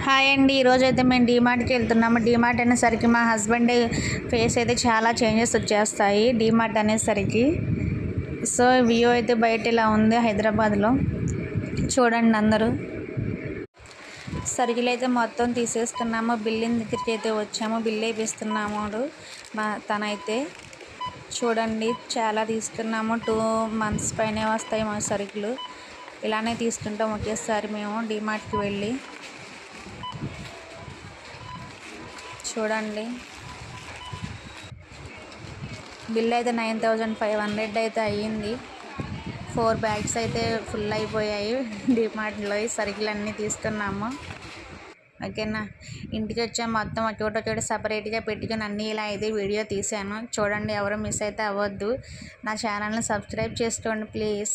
Hi అండి. ఈరోజైతే మేము డీమార్ట్కి వెళ్తున్నాము. డీమార్ట్ అనేసరికి మా హస్బెండ్ ఫేస్ అయితే చాలా చేంజెస్ వచ్చేస్తాయి డీమార్ట్ అనేసరికి. సో వ్యూ అయితే బయట ఇలా ఉంది హైదరాబాద్లో, చూడండి అందరూ. సరుకులు అయితే మొత్తం తీసేస్తున్నాము. బిల్లింగ్ దగ్గరికి అయితే వచ్చాము, బిల్ వేపిస్తున్నాము. తనైతే చూడండి చాలా తీసుకున్నాము. 2 months పైనే వస్తాయి మా సరుకులు. ఇలానే తీసుకుంటాం ఒకేసారి మేము డీమార్ట్కి వెళ్ళి. చూడండి బిల్ అయితే 9500 అయితే అయ్యింది. 4 bags అయితే ఫుల్ అయిపోయాయి డీమార్ట్లో. ఈ సరుకులు అన్నీ తీసుకున్నాము. ఓకేనా, ఇంటికి వచ్చాము. మొత్తం ఒకటి సపరేట్గా పెట్టుకుని అన్నీ ఇలా అయితే వీడియో తీసాను. చూడండి, ఎవరు మిస్ అయితే అవ్వద్దు. నా ఛానల్ని సబ్స్క్రైబ్ చేసుకోండి ప్లీజ్.